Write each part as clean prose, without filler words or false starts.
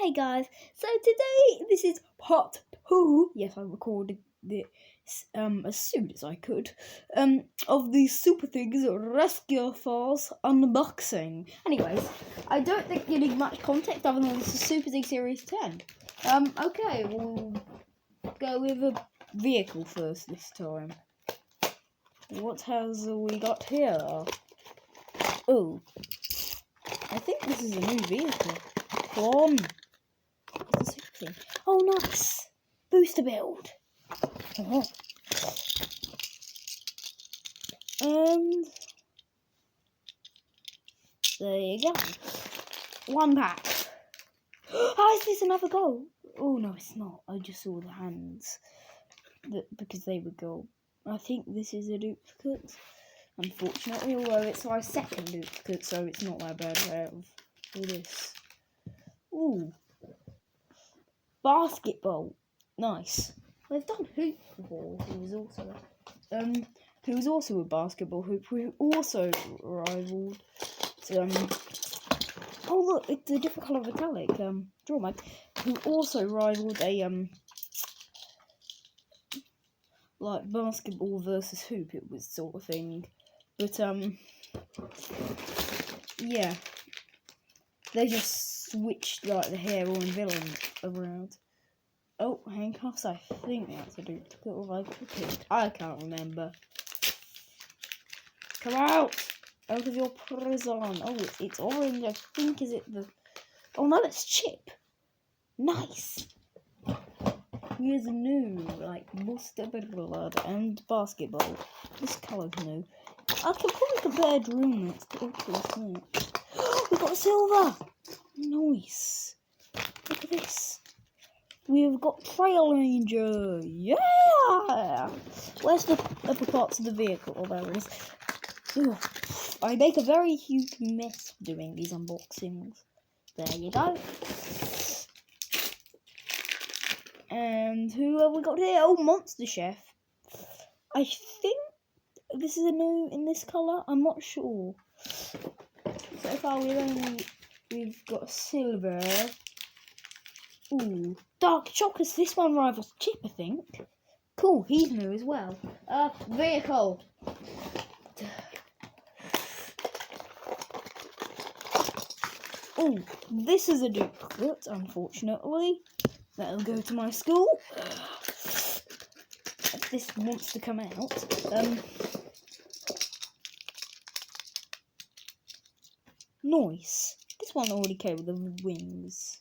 Hey guys, so today this is part 2. Yes, I recorded this as soon as I could. Of the SuperThings Rescue Files unboxing. Anyways, I don't think you need much context other than this is SuperZing Series 10. Okay, we'll go with a vehicle first this time. What has we got here? Oh, I think this is a new vehicle. Come on. Oh, nice! Booster build. And there you go. One pack. Oh, is this another gold? Oh no, it's not. I just saw the hands because they were gold. I think this is a duplicate. Unfortunately, although it's my second duplicate, so it's not that bad out of all this. Ooh. Basketball. Nice. They've done hoop before. Who was also a basketball hoop who also rivaled. Oh look, it's a different colour metallic. Draw mag. Who also rivaled a like basketball versus hoop. It was sort of thing, but yeah, they just switched like the hero and villain around. Oh, handcuffs, I think that's a duplicate of I can't remember. Come out of your prison. Oh, it's orange, I think, is it the... Oh no, it's Chip. Nice. Here's new, like, Buster Blood and basketball. This colour's new. I can probably compare Dream next to it. We got silver. Nice. Look at this. We've got Trail Ranger. Yeah! Where's the upper parts of the vehicle? Oh, there it is. Ugh. I make a very huge mess doing these unboxings. There you go. And who have we got here? Oh, Monster Chef. I think this is a new in this colour. I'm not sure. So far we've got silver. Ooh, dark chocolates. This one rivals Chip, I think. Cool, he's new as well. Vehicle. Oh, this is a duplicate, unfortunately. That'll go to my school. If this wants to come out. Nice. This one already came with the wings.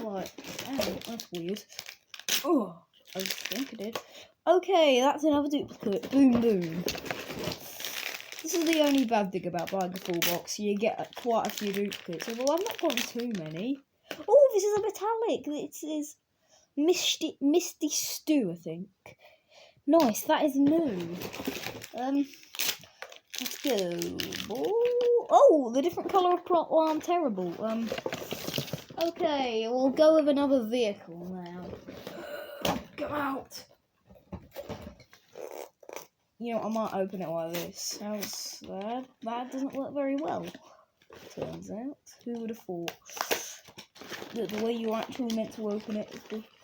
Right, ow, that's weird. Oh, I think I did. Okay, that's another duplicate. Boom, boom. This is the only bad thing about buying a full box. You get quite a few duplicates. Although I've not gotten too many. Oh, this is a metallic. This is Misty Stew, I think. Nice, that is new. Let's go. Oh, the different colour of plot. Oh, I'm terrible. Okay, we'll go with another vehicle now. Go out. You know, I might open it like this. How's that? That doesn't work very well, turns out. Who would have thought that the way you're actually meant to open it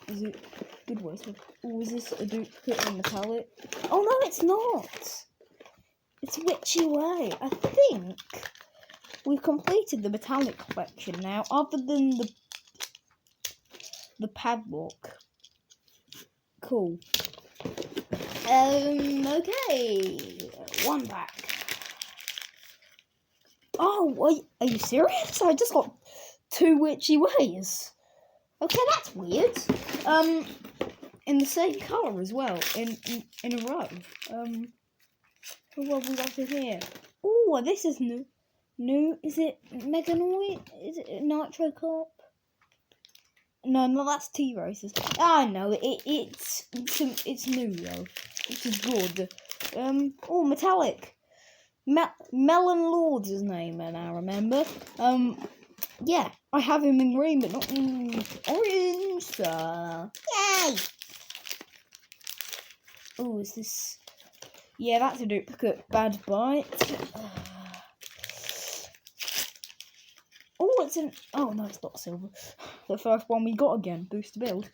is it good way to... Oh, is this a duplicate in the palette? Oh no, it's not! It's Witchy Way. I think we've completed the metallic collection now, other than the padlock. Cool. Okay. One back. Oh, are you serious? I just got 2 Witchy Ways. Okay, that's weird. In the same colour as well, in a row. What have we got in here? Oh, this is new. New, is it Meganoid? Is it Nitro Corp? No, that's T-Races. Ah, no, it's new though, which is good. Oh, metallic. Melon Lord's his name, and I remember. Yeah, I have him in green, but not in orange. So, yay! Oh, is this? Yeah, that's a duplicate. Bad Bite. Oh, Oh, it's an... Oh, no, it's not silver. The first one we got again. Boost to build.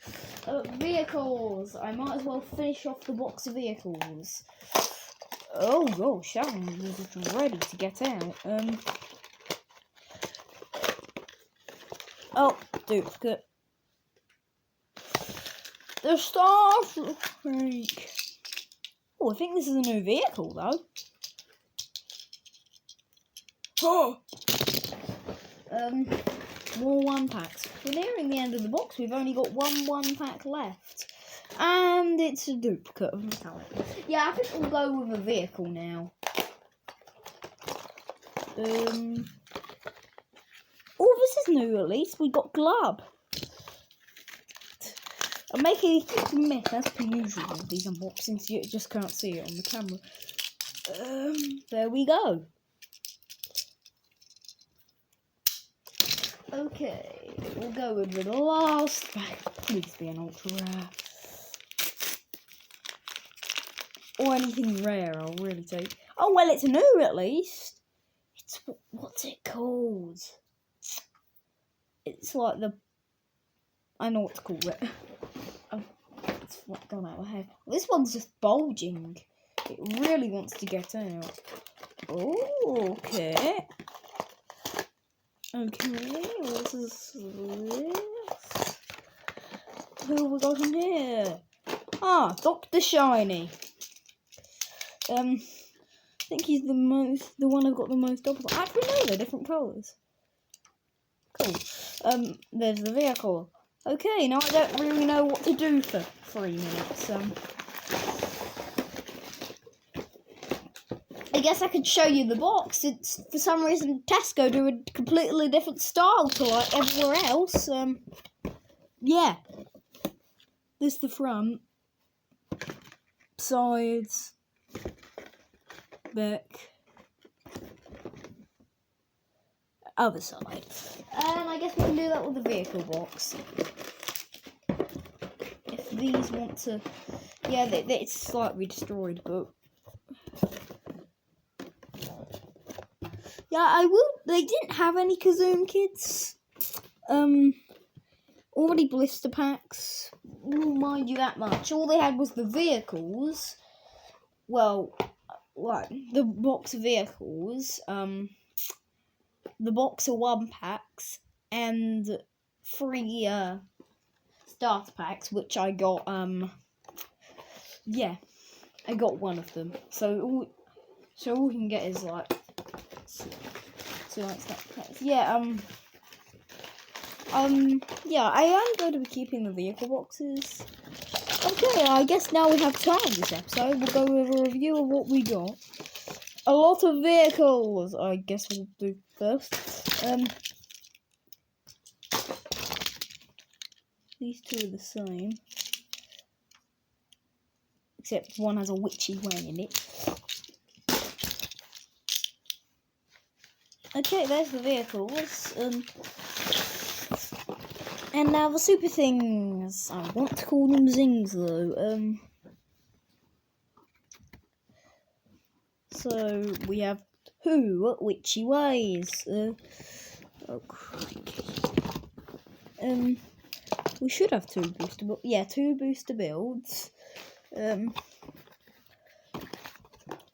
Vehicles. I might as well finish off the box of vehicles. Oh, gosh. Sharon was ready to get out. Oh, duplicate. The Star Freak. Oh, I think this is a new vehicle, though. Oh! More 1-packs. We're nearing the end of the box. We've only got one 1-pack left. And it's a duplicate of metallic. Yeah, I think we'll go with a vehicle now. Oh, this is new at least. We got Glub. I'm making a mess as per usual with these unboxings. You just can't see it on the camera. There we go. Okay, we'll go with the last pack. Please be an ultra rare. Or anything rare, I'll really take. Oh, well, it's new at least. It's, what's it called? It's like the... I know what to call it. Oh, it's gone out of my head. This one's just bulging. It really wants to get out. Oh, okay. Okay, what is this? Who have we got in here? Ah, Dr. Shiny. I think he's the one I've got the most of. Actually, no, they're different colours. Cool. There's the vehicle. Okay, now I don't really know what to do for 3 minutes. I guess I could show you the box. It's, for some reason, Tesco do a completely different style to like everywhere else. Yeah. This is the front. Sides. Back. Other side. And I guess we can do that with the vehicle box. If these want to... Yeah, it's slightly destroyed, but... Yeah, I will. They didn't have any Kazoom kits. Already blister packs. Won't mind you that much. All they had was the vehicles. Well, like the box of vehicles. The box of 1-packs and 3 starter packs, which I got. Yeah, I got one of them. So all we can get is like. So like yeah, yeah, I am going to be keeping the vehicle boxes. Okay, I guess now we have time this episode. We'll go with a review of what we got. A lot of vehicles, I guess we'll do first. These two are the same. Except one has a witchy way in it. Okay, there's the vehicles. And now the SuperThings. I want to call them zings though. So we have two witchy ways. Oh crikey. We should have two booster builds.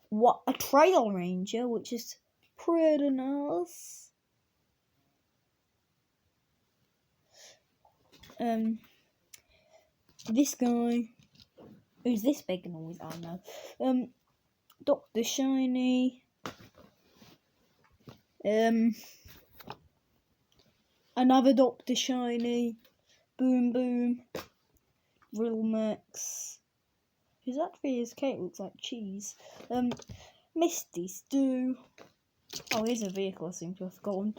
What a Trail Ranger, which is pretty nice. This guy. Who's this big noise? I don't know. Dr. Shiny. Another Dr. Shiny. Boom Boom. Real Max. His actually his cake looks like cheese. Misty Stew. Oh, here's a vehicle I seem to have forgotten.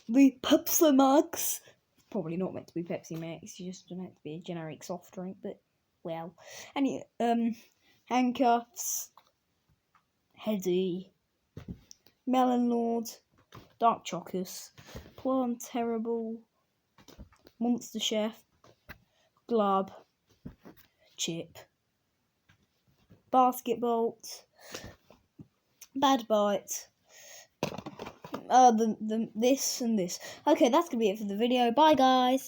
The Pepsi Max. Probably not meant to be Pepsi Max, you just meant to be a generic soft drink, but well. And Handcuffs. Heady. Melon Lord. Dark Chocus. Plant Terrible. Monster Chef. Glub. Chip. Basket Bolt. Bad Bite. this and this. Okay, that's gonna be it for the video. Bye, guys.